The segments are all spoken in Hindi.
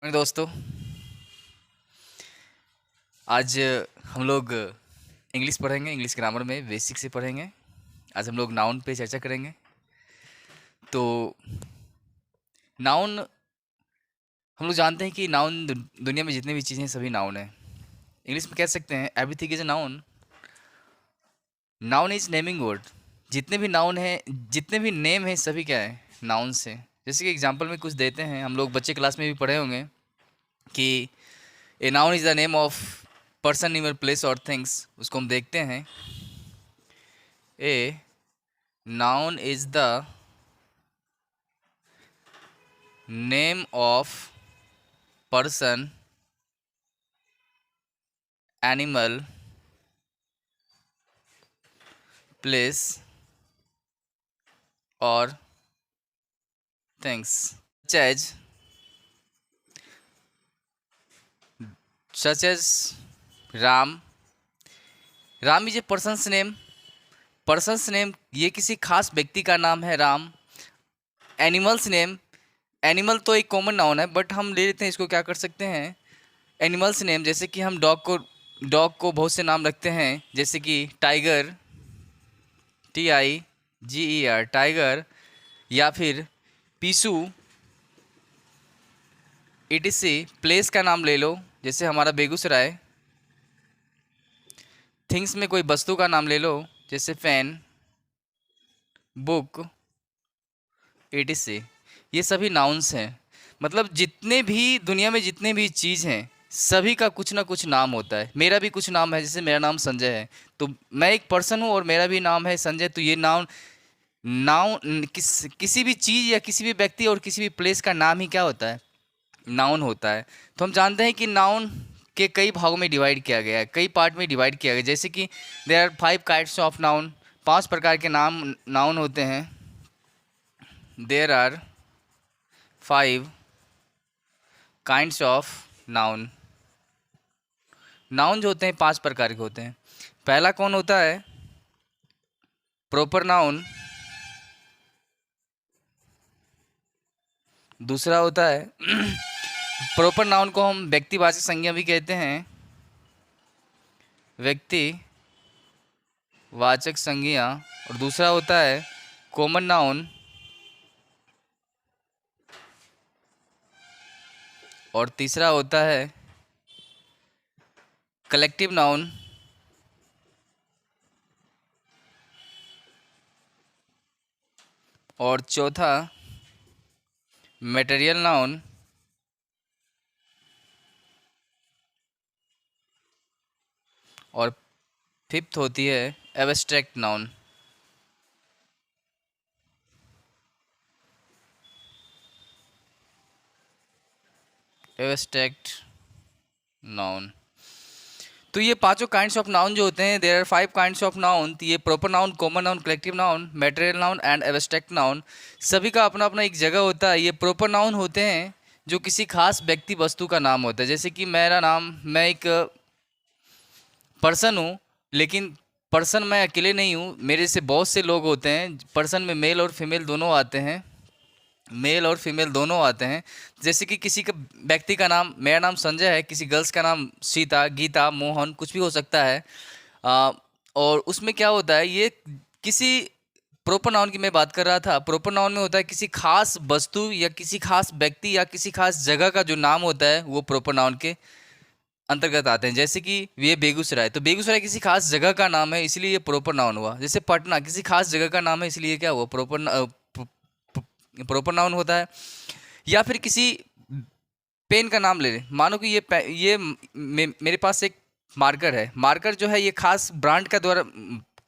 मेरे दोस्तों, आज हम लोग इंग्लिश पढ़ेंगे। इंग्लिश ग्रामर में बेसिक से पढ़ेंगे। आज हम लोग नाउन पे चर्चा करेंगे। तो नाउन, हम लोग जानते हैं कि नाउन दुनिया में जितने भी चीज़ें हैं सभी नाउन है। इंग्लिश में कह सकते हैं everything is a noun. Noun is naming word. जितने भी नाउन हैं, जितने भी नेम हैं, सभी क्या है, नाउन से। जैसे कि एग्जांपल में कुछ देते हैं, हम लोग बच्चे क्लास में भी पढ़े होंगे कि a noun is the name of person, इमर, प्लेस और थिंग्स। उसको हम देखते हैं। A noun is the name of person, animal, place or things, such as Ram. Ram is a person's name. Persons name, ये किसी खास व्यक्ति का नाम है राम। एनिमल्स नेम, एनिमल तो एक कॉमन नाउन है, बट हम ले लेते हैं इसको, क्या कर सकते हैं, एनिमल्स नेम। जैसे कि हम डॉग को बहुत से नाम रखते हैं, जैसे कि टाइगर, TIGER, टाइगर, या फिर पीसू, ETC। प्लेस का नाम ले लो, जैसे हमारा बेगूसराय। थिंग्स में कोई वस्तु का नाम ले लो, जैसे फैन, बुक, ETC। ये सभी नाउन्स हैं। मतलब जितने भी दुनिया में जितने भी चीज़ हैं, सभी का कुछ ना कुछ नाम होता है। मेरा भी कुछ नाम है, जैसे मेरा नाम संजय है, तो मैं एक पर्सन हूँ और मेरा भी नाम है संजय। तो ये नाउन नाउन किसी भी चीज़ या किसी भी व्यक्ति और किसी भी प्लेस का नाम ही क्या होता है, नाउन होता है। तो हम जानते हैं कि नाउन के कई भागों में डिवाइड किया गया है, कई पार्ट में डिवाइड किया गया है। जैसे कि there are 5 kinds of noun, 5 प्रकार के नाउन होते हैं। There are 5 kinds of noun. Noun जो होते हैं 5 प्रकार के होते हैं। पहला कौन होता है, प्रॉपर नाउन। दूसरा होता है प्रॉपर नाउन को हम व्यक्तिवाचक संज्ञा भी कहते हैं, व्यक्तिवाचक संज्ञा। और दूसरा होता है कॉमन नाउन। और तीसरा होता है कलेक्टिव नाउन। और चौथा मटेरियल नाउन। और फिफ्थ होती है एब्स्ट्रैक्ट नाउन। Abstract noun. तो ये पांचों काइंड्स ऑफ नाउन जो होते हैं, there are 5 kinds of noun. तो ये proper noun, common noun, collective noun, material noun and abstract noun, सभी का अपना अपना एक जगह होता है। ये प्रॉपर नाउन होते हैं जो किसी खास व्यक्ति वस्तु का नाम होता है। जैसे कि मेरा नाम, मैं एक पर्सन हूँ, लेकिन पर्सन मैं अकेले नहीं हूँ, मेरे से बहुत से लोग होते हैं। पर्सन में मेल और फीमेल दोनों आते हैं, मेल और फीमेल दोनों आते हैं। जैसे कि किसी का व्यक्ति का नाम, मेरा नाम संजय है, किसी गर्ल्स का नाम सीता, गीता, मोहन, कुछ भी हो सकता है। और उसमें क्या होता है, ये किसी प्रॉपर नाउन की मैं बात कर रहा था। प्रॉपर नाउन में होता है किसी खास वस्तु या किसी खास व्यक्ति या किसी खास जगह का जो नाम होता है, वो प्रॉपर नाउन के अंतर्गत आते हैं। जैसे कि ये बेगूसराय, तो बेगूसराय किसी खास जगह का नाम है, इसलिए ये प्रॉपर नाउन हुआ। जैसे पटना किसी खास जगह का नाम है, इसलिए क्या हुआ, प्रॉपर नाउन होता है। या फिर किसी पेन का नाम ले लें, मानो कि मेरे पास एक मार्कर है। मार्कर जो है, ये खास ब्रांड का द्वारा,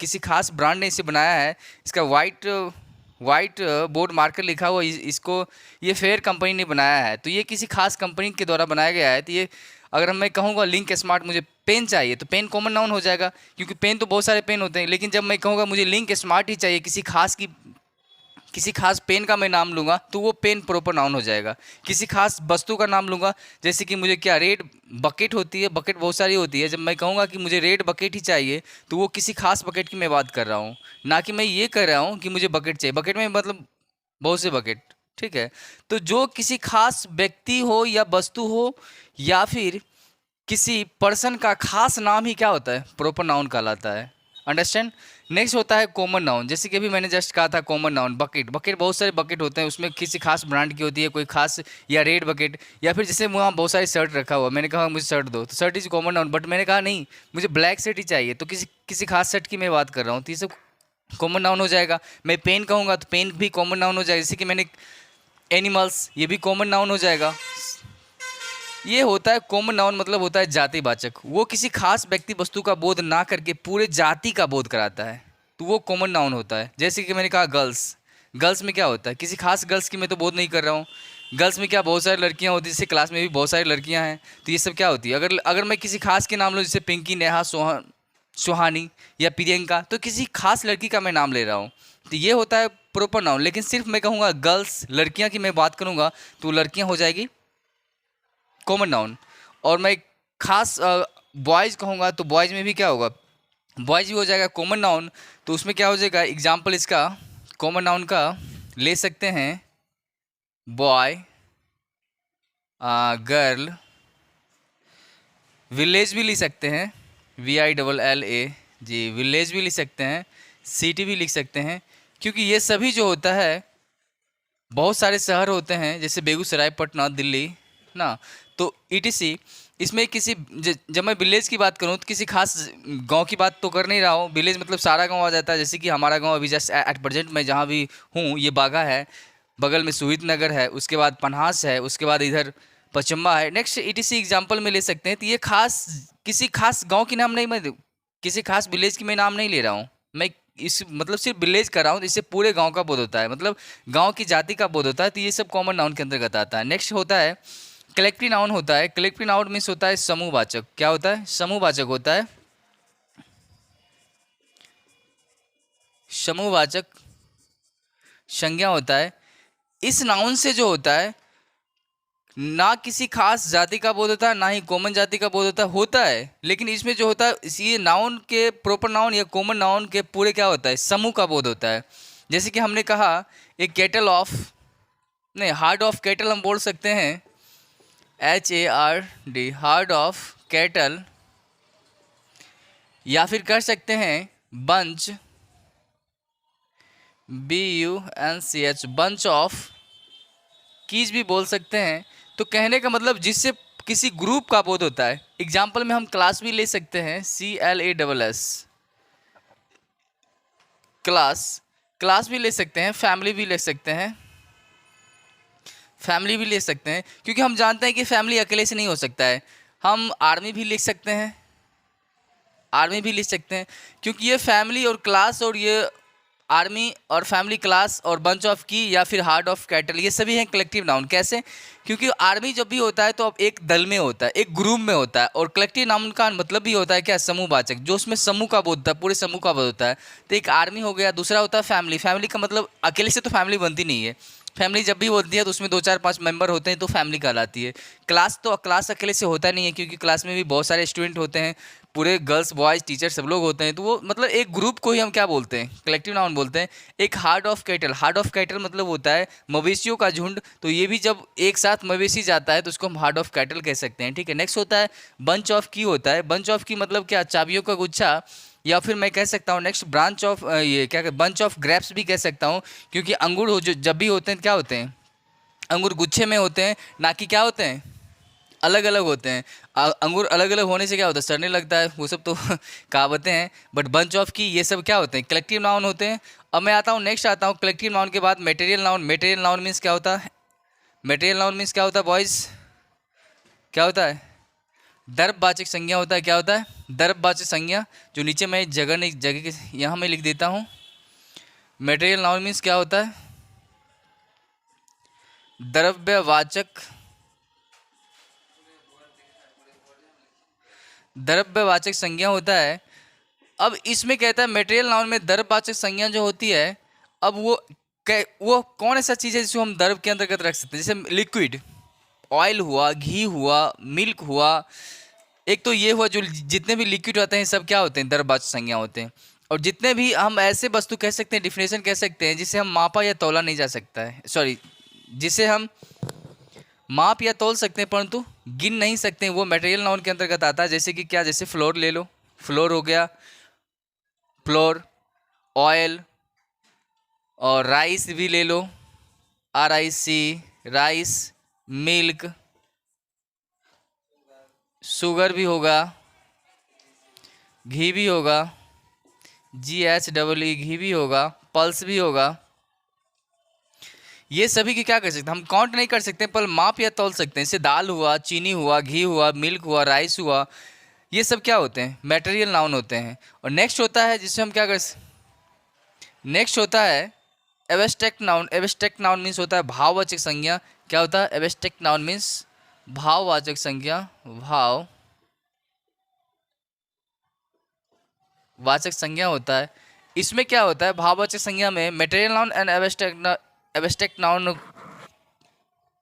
किसी खास ब्रांड ने इसे बनाया है। इसका वाइट बोर्ड मार्कर लिखा हुआ, इसको ये फेयर कंपनी ने बनाया है। तो ये किसी खास कंपनी के द्वारा बनाया गया है। तो ये, अगर मैं कहूँगा लिंक स्मार्ट, मुझे पेन चाहिए, तो पेन कॉमन नाउन हो जाएगा, क्योंकि पेन तो बहुत सारे पेन होते हैं। लेकिन जब मैं कहूँगा मुझे लिंक स्मार्ट ही चाहिए, किसी खास पेन का मैं नाम लूँगा, तो वो पेन प्रॉपर नाउन हो जाएगा। किसी खास वस्तु का नाम लूँगा, जैसे कि मुझे क्या, रेड बकेट होती है, बकेट बहुत सारी होती है। जब मैं कहूँगा कि मुझे रेड बकेट ही चाहिए, तो वो किसी खास बकेट की मैं बात कर रहा हूँ, ना कि मैं ये कह रहा हूँ कि मुझे बकेट चाहिए। बकेट में मतलब बहुत से बकेट, ठीक है। तो जो किसी खास व्यक्ति हो या वस्तु हो या फिर किसी पर्सन का खास नाम ही क्या होता है, प्रॉपर नाउन कहलाता है। अंडरस्टैंड। नेक्स्ट होता है कॉमन नाउन। जैसे कि अभी मैंने जस्ट कहा था कॉमन नाउन, बकेट। बकेट बहुत सारे बकेट होते हैं, उसमें किसी खास ब्रांड की होती है, कोई खास, या रेड बकेट, या फिर जैसे वहाँ बहुत सारे शर्ट रखा हुआ, मैंने कहा मुझे शर्ट दो, तो shirt is common noun, but मैंने कहा नहीं मुझे ब्लैक शर्ट ही चाहिए, तो किसी किसी खास शर्ट की मैं बात कर रहा हूँ, तो ये सब कॉमन नाउन हो जाएगा। मैं पेन कहूँगा तो पेन भी कॉमन नाउन हो जाएगा। जैसे कि मैंने एनिमल्स, ये भी कॉमन नाउन हो जाएगा। ये होता है कॉमन नाउन, मतलब होता है जातिवाचक। वो किसी खास व्यक्ति वस्तु का बोध ना करके पूरे जाति का बोध कराता है, तो वो कॉमन नाउन होता है। जैसे कि मैंने कहा गर्ल्स, गर्ल्स में क्या होता है, किसी खास गर्ल्स की मैं तो बोध नहीं कर रहा हूँ। गर्ल्स में क्या बहुत सारी लड़कियाँ होती हैं, जैसे क्लास में भी बहुत सारी लड़कियाँ हैं, तो ये सब क्या होती है। अगर अगर मैं किसी खास के नाम लूँ, जैसे पिंकी, नेहा, सुहानी या प्रियंका, तो किसी खास लड़की का मैं नाम ले रहा हूँ, तो ये होता है प्रॉपर नाउन। लेकिन सिर्फ मैं कहूँगा गर्ल्स, लड़कियाँ की मैं बात करूँगा, तो लड़कियाँ हो जाएगी कॉमन नाउन। और मैं खास बॉयज़ कहूँगा तो बॉयज़ में भी क्या होगा, बॉयज़ भी हो जाएगा कॉमन नाउन। तो उसमें क्या हो जाएगा, एग्जाम्पल इसका कॉमन नाउन का ले सकते हैं बॉय, गर्ल, विलेज भी लिख सकते हैं, VILLA जी, विलेज भी लिख सकते हैं, सिटी भी लिख सकते हैं, क्योंकि ये सभी जो होता है बहुत सारे शहर होते हैं, जैसे बेगूसराय, पटना, दिल्ली ना, तो ETC। इसमें किसी जब मैं विलेज की बात करूं तो किसी खास गांव की बात तो कर नहीं रहा हूं। विलेज मतलब सारा गांव आ जाता है। जैसे कि हमारा गांव अभी जस्ट एट प्रेजेंट मैं जहां भी हूं, ये बागा है, बगल में सुहित नगर है, उसके बाद पन्हास है, उसके बाद इधर पचम्बा है। नेक्स्ट ETC एग्जाम्पल में ले सकते हैं। तो ये खास किसी खास गाँव की नाम नहीं, मैं किसी खास विलेज की मैं नाम नहीं ले रहा हूँ, मैं इस मतलब सिर्फ विलेज कर रहा हूँ। इससे पूरे गांव का बोध होता है, मतलब गांव की जाति का बोध होता है। तो ये सब कॉमन नाउन के अंतर्गत आता है। नेक्स्ट होता है कलेक्टिव नाउन होता है। कलेक्टिव नाउन मीन्स होता है समूहवाचक। क्या होता है, समूहवाचक होता है। समूहवाचक संज्ञा होता है। इस नाउन से जो होता है ना किसी खास जाति का बोध होता है, ना ही कॉमन जाति का बोध होता है, लेकिन इसमें जो होता है ये नाउन के प्रॉपर नाउन या कॉमन नाउन के पूरे क्या होता है, समूह का बोध होता है। जैसे कि हमने कहा एक कैटल ऑफ, नहीं, हार्ड ऑफ कैटल हम बोल सकते हैं, HARD, हार्ड ऑफ कैटल, या फिर कर सकते हैं bunch, BUNCH, bunch of keys भी बोल सकते हैं। तो कहने का मतलब जिससे किसी ग्रुप का बोध होता है। एग्जाम्पल में हम क्लास भी ले सकते हैं, CLASS, क्लास। क्लास भी ले सकते हैं, फैमिली भी ले सकते हैं, फैमिली भी ले सकते हैं, क्योंकि हम जानते हैं कि फैमिली अकेले से नहीं हो सकता है। हम आर्मी भी लिख सकते हैं, आर्मी भी लिख सकते हैं, क्योंकि ये फैमिली और क्लास और ये आर्मी और फैमिली, क्लास और बंच ऑफ की या फिर हार्ड ऑफ कैटल, ये सभी हैं कलेक्टिव नाउन। कैसे, क्योंकि आर्मी जब भी होता है तो अब एक दल में होता है, एक ग्रुप में होता है, और कलेक्टिव नाउन का मतलब भी होता है क्या, समूहवाचक, जो उसमें समूह का बोध होता है, पूरे समूह का बोध होता है। तो एक आर्मी हो गया, दूसरा होता है फैमिली। फैमिली का मतलब अकेले से तो फैमिली बनती नहीं है, फैमिली जब भी होती है तो उसमें 2 4 5 मेंबर होते हैं, तो फैमिली कहलाती है। क्लास तो क्लास अकेले से होता नहीं है, क्योंकि क्लास में भी बहुत सारे स्टूडेंट होते हैं, पूरे गर्ल्स बॉयज़ टीचर सब लोग होते हैं, तो वो मतलब एक ग्रुप को ही हम क्या बोलते हैं, कलेक्टिव नाउन बोलते हैं। एक hard of cattle, hard of cattle मतलब होता है मवेशियों का झुंड, तो ये भी जब एक साथ मवेशी जाता है तो उसको हम हार्ड ऑफ कैटल कह सकते हैं, ठीक है। नेक्स्ट होता है बंच ऑफ की होता है। बंच ऑफ की मतलब क्या, चाबियों का गुच्छा, या फिर मैं कह सकता हूँ नेक्स्ट ब्रांच ऑफ, ये क्या, बंच ऑफ ग्रेप्स भी कह सकता हूँ, क्योंकि अंगूर हो जो जब भी होते हैं क्या होते हैं, अंगूर गुच्छे में होते हैं, ना कि क्या होते हैं, अलग अलग होते हैं। अंगूर अलग अलग होने से क्या होता है, सड़ने लगता है, वो सब तो कहावतें हैं। बट बंच ऑफ की ये सब क्या होते हैं, कलेक्टिव नाउन होते हैं। अब मैं आता हूँ नेक्स्ट आता हूँ कलेक्टिव नाउन के बाद material noun. Material noun means क्या होता है, मटेरियल नाउन मीन्स क्या होता है बॉयज़, क्या होता है, दर्भवाचक संज्ञा होता है। क्या होता है, दर्भवाचक संज्ञा, जो नीचे मैं जगह के यहाँ मैं लिख देता हूँ। मटेरियल नाउन मीन्स क्या होता है, द्रव्यवाचक, द्रव्यवाचक संज्ञा होता है। अब इसमें कहता है मटेरियल नाउन में द्रव्यवाचक संज्ञा जो होती है, अब वो कौन ऐसा चीज़ है जिसको हम द्रव के अंतर्गत रख सकते हैं, जैसे लिक्विड, ऑयल हुआ, घी हुआ, मिल्क हुआ। एक तो ये हुआ जो जितने भी लिक्विड होते हैं सब क्या होते हैं, द्रव्यवाचक संज्ञा होते हैं। और जितने भी हम ऐसे वस्तु कह सकते हैं, डिफिनेशन कह सकते हैं जिसे हम मापा या तौला नहीं जा सकता है, सॉरी जिसे हम माप या तौल सकते हैं परंतु गिन नहीं सकते हैं, वो मटेरियल नाउन के अंतर्गत आता है। जैसे कि क्या, जैसे फ्लोर ले लो, फ्लोर हो गया, फ्लोर, ऑयल, और राइस भी ले लो, RIC, राइस, मिल्क, शुगर भी होगा, घी भी होगा, GHEE घी भी होगा, पल्स भी होगा। ये सभी की क्या कर सकते हैं हम, काउंट नहीं कर सकते पर माप या तौल सकते हैं। जैसे दाल हुआ, चीनी हुआ, घी हुआ, मिल्क हुआ, राइस हुआ, ये सब क्या होते हैं, मटेरियल नाउन होते हैं। और नेक्स्ट होता है जिससे हम क्या कर, नेक्स्ट होता है abstract noun. Abstract noun means होता है भाववाचक संज्ञा। क्या होता है, एब्स्ट्रैक्ट नाउन मीन्स भाववाचक संज्ञा, भाववाचक संज्ञा होता है। इसमें क्या होता है, भाववाचक संज्ञा में material noun and abstract noun,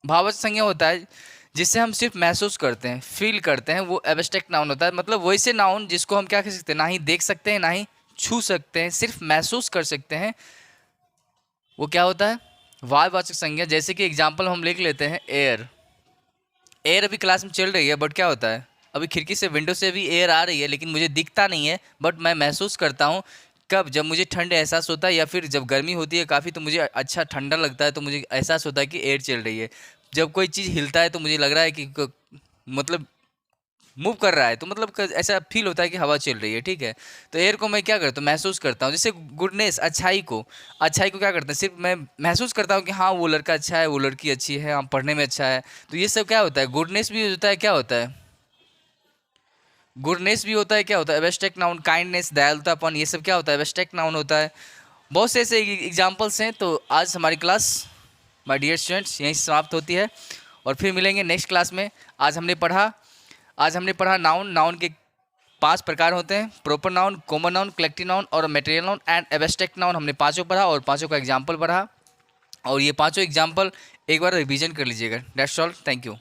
भाववाचक संज्ञा होता है जिससे हम सिर्फ महसूस करते हैं, फील करते हैं, वो एब्स्ट्रैक्ट नाउन होता है। मतलब वैसे नाउन जिसको हम क्या कर सकते हैं, ना ही देख सकते हैं, ना ही छू सकते हैं, सिर्फ महसूस कर सकते हैं, वो क्या होता है, भाववाचक संज्ञा। जैसे कि एग्जांपल हम लिख लेते हैं, एयर। एयर अभी क्लास में चल रही है, बट क्या होता है, अभी खिड़की से, विंडो से भी एयर आ रही है, लेकिन मुझे दिखता नहीं है, बट मैं महसूस करता हूँ। कब, जब मुझे ठंड एहसास होता है, या फिर जब गर्मी होती है काफ़ी तो मुझे अच्छा ठंडा लगता है, तो मुझे एहसास होता है कि एयर चल रही है। जब कोई चीज़ हिलता है तो मुझे लग रहा है कि मतलब मूव कर रहा है, तो मतलब ऐसा फील होता है कि हवा चल रही है, ठीक है। तो एयर को मैं क्या करता हूँ, महसूस करता हूँ। जैसे गुडनेस, अच्छाई को क्या करते हैं, सिर्फ मैं महसूस करता हूँ कि हाँ वो लड़का अच्छा है, वो लड़की अच्छी है, हाँ पढ़ने में अच्छा है। तो ये सब क्या होता है, गुडनेस भी होता है, क्या होता है, गुडनेस भी होता है, क्या होता है, एब्स्ट्रैक्ट नाउन। काइंडनेस, दयालुतापन, ये सब क्या होता है, एब्स्ट्रैक्ट नाउन होता है। बहुत से ऐसे एग्जाम्पल्स हैं। तो आज हमारी क्लास, माय डियर स्टूडेंट्स, यहीं से समाप्त होती है, और फिर मिलेंगे नेक्स्ट क्लास में। आज हमने पढ़ा नाउन। नाउन के 5 प्रकार होते हैं, proper noun, common noun, collective noun और material noun and abstract noun. हमने पाँचों पढ़ा और पाँचों का एग्जाम्पल पढ़ा, और ये पाँचों एग्जाम्पल एक बार रिवीजन कर लीजिएगा। That's all, thank you.